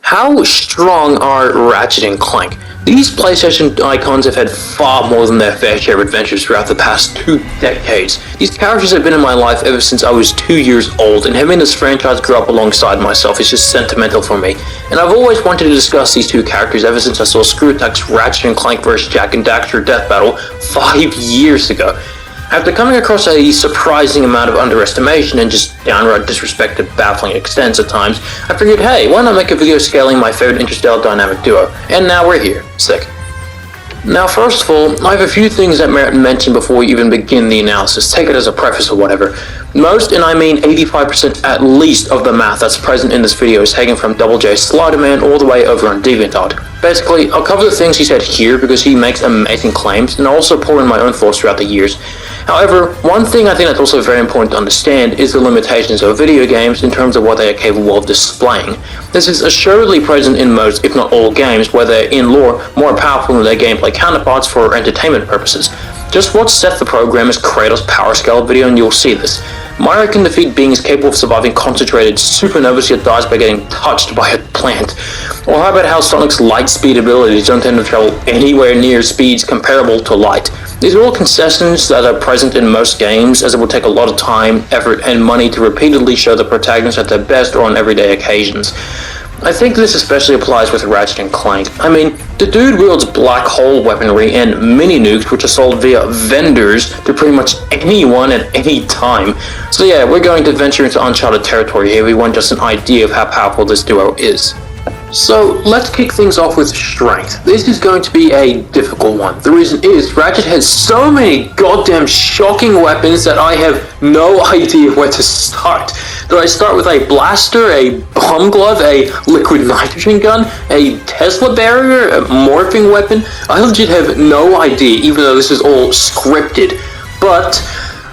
How strong are Ratchet and Clank? These PlayStation icons have had far more than their fair share of adventures throughout the past 2 decades. These characters have been in my life ever since I was 2 years old, and having this franchise grow up alongside myself is just sentimental for me. And I've always wanted to discuss these two characters ever since I saw Screw Attack's Ratchet and Clank vs. Jak and Daxter Death Battle 5 years ago. After coming across a surprising amount of underestimation and just downright disrespect to baffling extents at times, I figured, hey, why not make a video scaling my favorite interstellar dynamic duo? And now we're here. Sick. Now, first of all, I have a few things that merit mention before we even begin the analysis. Take it as a preface or whatever. Most, and I mean 85% at least, of the math that's present in this video is taken from JJSliderman all the way over on DeviantArt. Basically, I'll cover the things he said here because he makes amazing claims, and I'll also pour in my own thoughts throughout the years. However, one thing I think that's also very important to understand is the limitations of video games in terms of what they are capable of displaying. This is assuredly present in most, if not all, games where they're in lore more powerful than their gameplay counterparts for entertainment purposes. Just watch Seth the Programmer's Kratos powerscale video and you'll see this. Myra can defeat beings capable of surviving concentrated supernovas yet dies by getting touched by a plant. Or how about how Sonic's light speed abilities don't tend to travel anywhere near speeds comparable to light. These are all concessions that are present in most games, as it will take a lot of time, effort, and money to repeatedly show the protagonist at their best or on everyday occasions. I think this especially applies with Ratchet and Clank. I mean, the dude wields black hole weaponry and mini nukes which are sold via vendors to pretty much anyone at any time. So yeah, we're going to venture into uncharted territory here if we want just an idea of how powerful this duo is. So let's kick things off with strength. This is going to be a difficult one. The reason is, Ratchet has so many goddamn shocking weapons that I have no idea where to start. Do I start with a blaster, a bomb glove, a liquid nitrogen gun, a Tesla barrier, a morphing weapon? I legit have no idea, even though this is all scripted. But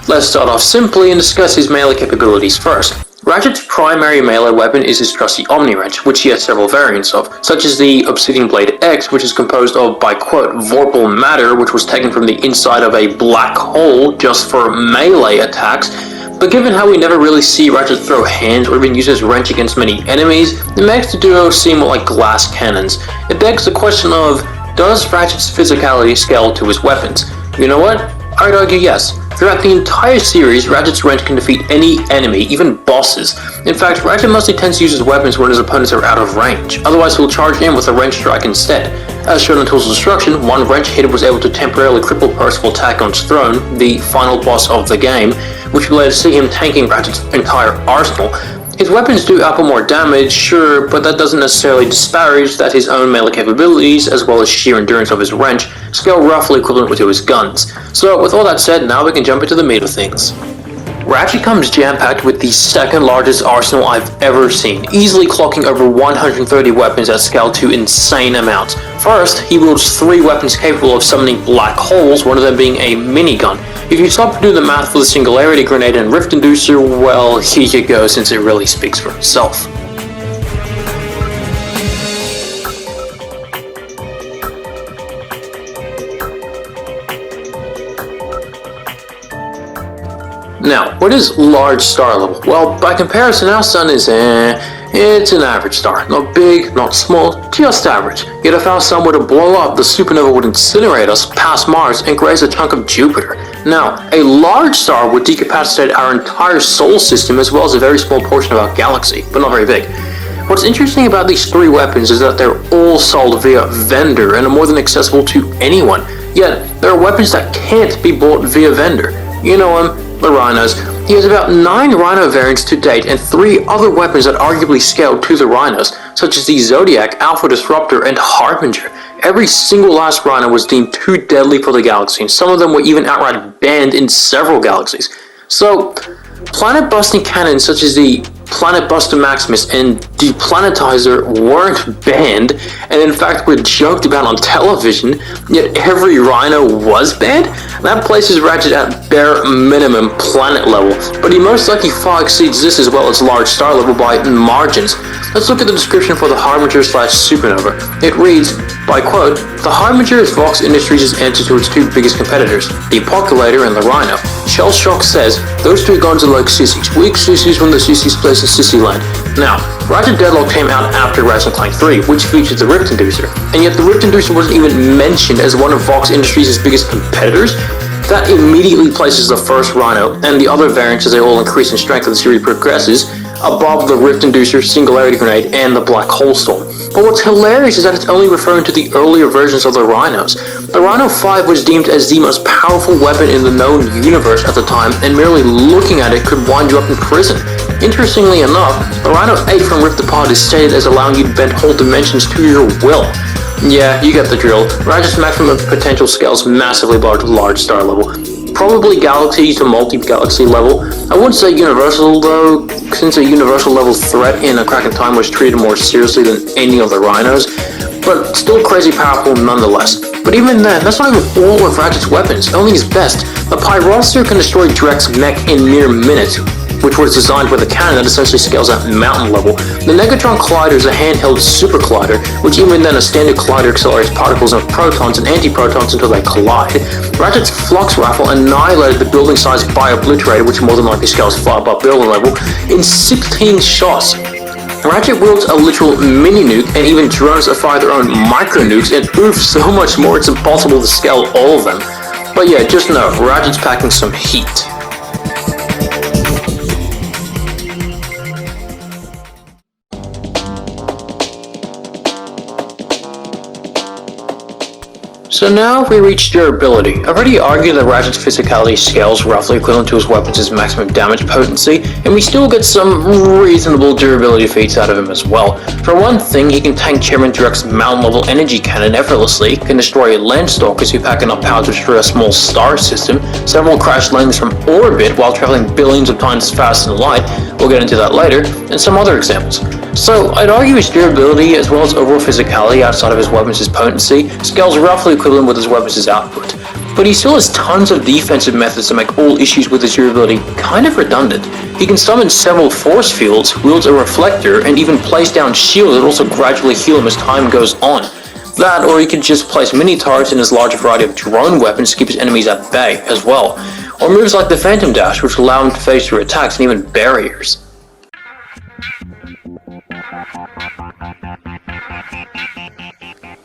let's start off simply and discuss his melee capabilities first. Ratchet's primary melee weapon is his trusty Omni Wrench, which he has several variants of, such as the Obsidian Blade X, which is composed of, by quote, vorpal matter, which was taken from the inside of a black hole just for melee attacks. But given how we never really see Ratchet throw hands or even use his wrench against many enemies, it makes the duo seem more like glass cannons. It begs the question of, does Ratchet's physicality scale to his weapons? You know what? I'd argue yes. Throughout the entire series, Ratchet's wrench can defeat any enemy, even bosses. In fact, Ratchet mostly tends to use his weapons when his opponents are out of range, otherwise he'll charge in with a wrench strike instead. As shown in Tools of Destruction, one wrench hit was able to temporarily cripple Percival Tackon's throne, the final boss of the game, which would later see him tanking Ratchet's entire arsenal. His weapons do output more damage, sure, but that doesn't necessarily disparage that his own melee capabilities, as well as sheer endurance of his wrench, scale roughly equivalent to his guns. So with all that said, now we can jump into the meat of things. Ratchet comes jam-packed with the second largest arsenal I've ever seen, easily clocking over 130 weapons that scale to insane amounts. First, he wields 3 weapons capable of summoning black holes, one of them being a minigun. If you stop to do the math for the Singularity Grenade and Rift Inducer, well, here you go, since it really speaks for itself. Now, what is large star level? Well, by comparison, our sun is it's an average star. Not big, not small, just average. Yet if our sun were to blow up, the supernova would incinerate us past Mars and graze a chunk of Jupiter. Now, a large star would decapacitate our entire solar system as well as a very small portion of our galaxy, but not very big. What's interesting about these 3 weapons is that they're all sold via vendor and are more than accessible to anyone. Yet, there are weapons that can't be bought via vendor. You know them. The Rhinos. He has about 9 Rhino variants to date and 3 other weapons that arguably scale to the Rhinos, such as the Zodiac, Alpha Disruptor, and Harbinger. Every single last Rhino was deemed too deadly for the galaxy, and some of them were even outright banned in several galaxies. So, planet-busting cannons such as the Planet Buster Maximus and Deplanetizer weren't banned, and in fact were joked about on television, yet every Rhino was banned? That places Ratchet at bare minimum planet level, but he most likely far exceeds this as well as large star level by margins. Let's look at the description for the Harbinger/Supernova. It reads, by quote, "The Harbinger is Vox Industries' answer to its 2 biggest competitors, the Apoculator and the Rhino. Shellshock says, "Those two guns are like sissies. Weak sissies when the sissies place in sissy land." Now, Ratchet Deadlock came out after Ratchet and Clank 3, which featured the Rift Inducer, and yet the Rift Inducer wasn't even mentioned as one of Vox Industries' biggest competitors. That immediately places the first Rhino, and the other variants as they all increase in strength as the series progresses, above the Rift Inducer, Singularity Grenade, and the Black Hole Storm. But what's hilarious is that it's only referring to the earlier versions of the Rhinos. The Rhino 5 was deemed as the most powerful weapon in the known universe at the time, and merely looking at it could wind you up in prison. Interestingly enough, the Rhino 8 from Rift Apart is stated as allowing you to bend whole dimensions to your will. Yeah, you get the drill. Ratchet's maximum potential scales massively above the large star level. Probably galaxy to multi-galaxy level. I wouldn't say universal though, since a universal level threat in A Crack in Time was treated more seriously than any of the Rhinos, but still crazy powerful nonetheless. But even then, that's not even all of Ratchet's weapons, only his best. The Pyroster can destroy Drek's mech in mere minutes, which was designed with a cannon that essentially scales at mountain level. The Negatron Collider is a handheld super collider, which even then a standard collider accelerates particles of protons and antiprotons until they collide. Ratchet's Flux Rifle annihilated the building size Bio-Obliterator, which more than likely scales far above building level, in 16 shots. Ratchet wields a literal mini-nuke, and even drones that fire their own micro-nukes, and oof, so much more it's impossible to scale all of them. But yeah, just know, Ratchet's packing some heat. So now we reach durability. I've already argued that Ratchet's physicality scales roughly equivalent to his weapons' maximum damage potency, and we still get some reasonable durability feats out of him as well. For one thing, he can tank Chairman Drek's mountain-level energy cannon effortlessly, can destroy landstalkers who pack enough power to destroy a small star system, several crash landings from orbit while traveling billions of times faster than light, we'll get into that later, and some other examples. So I'd argue his durability as well as overall physicality outside of his weapons' potency scales roughly equivalent with his weapons' output. But he still has tons of defensive methods that make all issues with his durability kind of redundant. He can summon several force fields, wields a reflector, and even place down shields that also gradually heal him as time goes on. That, or he can just place mini turrets in his large variety of drone weapons to keep his enemies at bay as well. Or moves like the Phantom Dash, which allow him to phase through attacks and even barriers.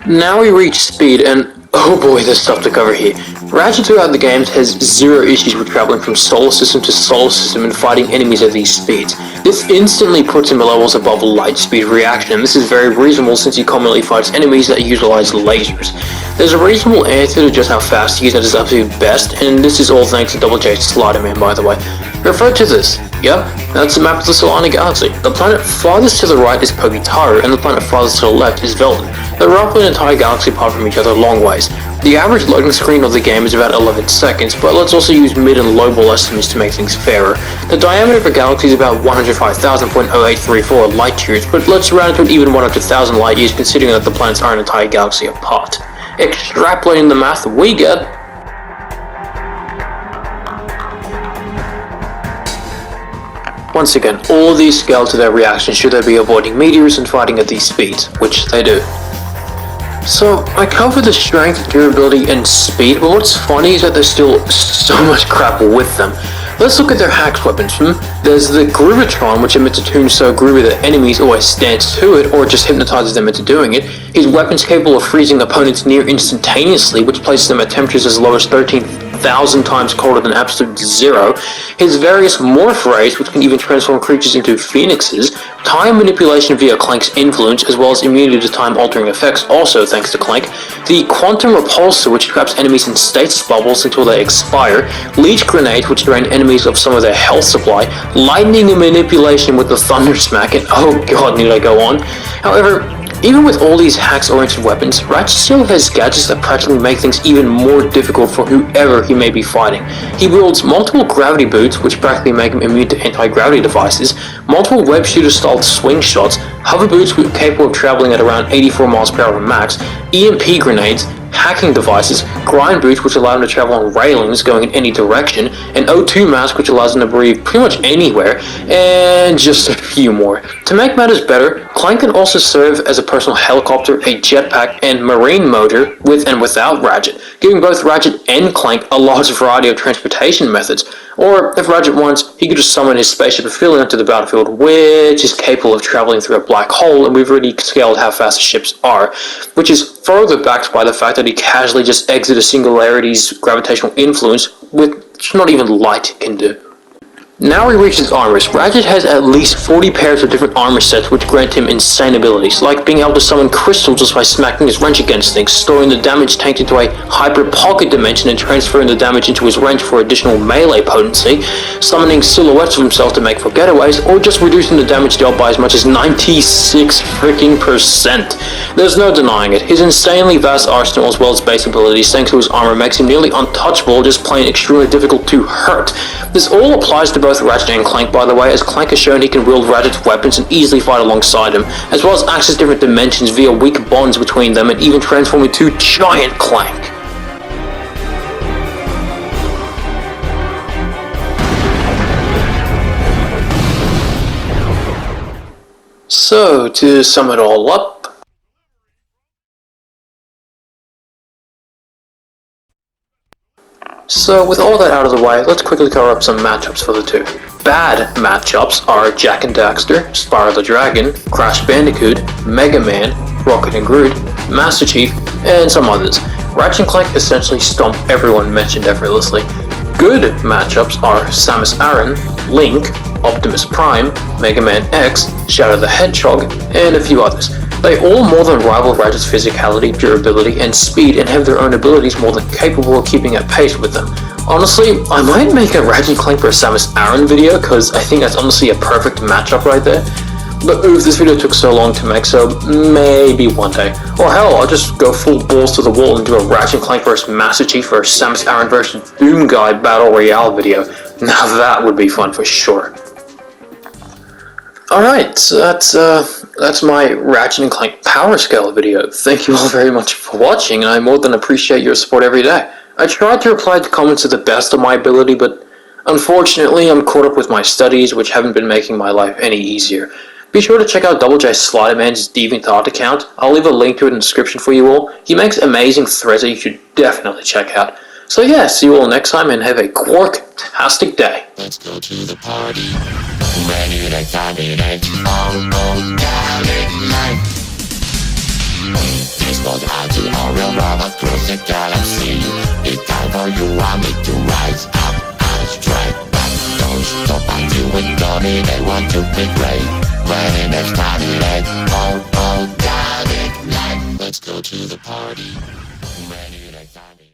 Now we reach speed, and oh boy, there's stuff to cover here. Ratchet throughout the games has zero issues with traveling from solar system to solar system and fighting enemies at these speeds. This instantly puts him at levels above light speed reaction, and this is very reasonable since he commonly fights enemies that utilize lasers. There's a reasonable answer to just how fast he is at his absolute best, and this is all thanks to JJSliderman, by the way. Refer to this. Yep, that's the map of the Solana Galaxy. The planet farthest to the right is Pogitaru, and the planet farthest to the left is Velden. They're roughly an entire galaxy apart from each other long ways. The average loading screen of the game is about 11 seconds, but let's also use mid and low ball estimates to make things fairer. The diameter of a galaxy is about 105,000.0834 light years, but let's round it to an even 100,000 light years considering that the planets are an entire galaxy apart. Extrapolating the math, we get once again, all of these scale to their reactions should they be avoiding meteors and fighting at these speeds, which they do. So, I covered the strength, durability, and speed, but what's funny is that there's still so much crap with them. Let's look at their hacks weapons. There's the Groovatron, which emits a tune so groovy that enemies always dance to it, or just hypnotizes them into doing it. His weapon's capable of freezing opponents near instantaneously, which places them at temperatures as low as 13,000 times colder than absolute zero. His various morph rays, which can even transform creatures into phoenixes. Time manipulation via Clank's influence, as well as immunity to time-altering effects, also thanks to Clank. The Quantum Repulsor, which traps enemies in stasis bubbles until they expire. Leech Grenades, which drain enemies of some of their health supply. Lightning and manipulation with the Thunder Smack, and oh god, need I go on? However, even with all these hacks-oriented weapons, Ratchet still has gadgets that practically make things even more difficult for whoever he may be fighting. He wields multiple gravity boots, which practically make him immune to anti-gravity devices, multiple web shooter-styled swing shots, hover boots capable of traveling at around 84 miles per hour max, EMP grenades, hacking devices, grind boots, which allow him to travel on railings going in any direction, an O2 mask, which allows him to breathe pretty much anywhere, and just a few more. To make matters better, Clank can also serve as a personal helicopter, a jetpack, and marine motor with and without Ratchet, giving both Ratchet and Clank a large variety of transportation methods. Or, if Ratchet wants, he could just summon his spaceship affiliate onto the battlefield, which is capable of traveling through a black hole, and we've already scaled how fast the ships are, which is further backed by the fact that he casually just exits a singularity's gravitational influence, which not even light can do. Now he reaches armors. Ratchet has at least 40 pairs of different armor sets which grant him insane abilities, like being able to summon crystals just by smacking his wrench against things, storing the damage tanked into a hyper pocket dimension and transferring the damage into his wrench for additional melee potency, summoning silhouettes of himself to make for getaways, or just reducing the damage dealt by as much as 96%. There's no denying it. His insanely vast arsenal as well as base abilities thanks to his armor makes him nearly untouchable, just plain extremely difficult to hurt. This all applies to both Ratchet and Clank, by the way, as Clank has shown he can wield Ratchet's weapons and easily fight alongside him, as well as access different dimensions via weak bonds between them and even transform into Giant Clank. So, to sum it all up, with all that out of the way, let's quickly cover up some matchups for the two. Bad matchups are Jak and Daxter, Spyro the Dragon, Crash Bandicoot, Mega Man, Rocket and Groot, Master Chief, and some others. Ratchet and Clank essentially stomp everyone mentioned effortlessly. Good matchups are Samus Aran, Link, Optimus Prime, Mega Man X, Shadow the Hedgehog, and a few others. They all more than rival Ratchet's physicality, durability, and speed, and have their own abilities more than capable of keeping at pace with them. Honestly, I might make a Ratchet and Clank vs Samus Aran video, because I think that's honestly a perfect matchup right there. But oof, this video took so long to make, so maybe one day. Or hell, I'll just go full balls to the wall and do a Ratchet and Clank vs Master Chief vs Samus Aran vs Doom Guy Battle Royale video. Now that would be fun for sure. Alright, so that's my Ratchet and Clank Power Scale video. Thank you all very much for watching, and I more than appreciate your support every day. I tried to reply to comments to the best of my ability, but unfortunately I'm caught up with my studies, which haven't been making my life any easier. Be sure to check out JJSliderman's DeviantArt account. I'll leave a link to it in the description for you all. He makes amazing threads that you should definitely check out. So yeah, see you all next time and have a quark-tastic day. Let's go to the party. Ready to find it and almost got it like. This goes out to all real love across the galaxy. It's time for you and me to rise up and strike back. Don't stop until we done it. They want to be great. Ready to start it and almost got it like. Let's go to the party. Ready to find it.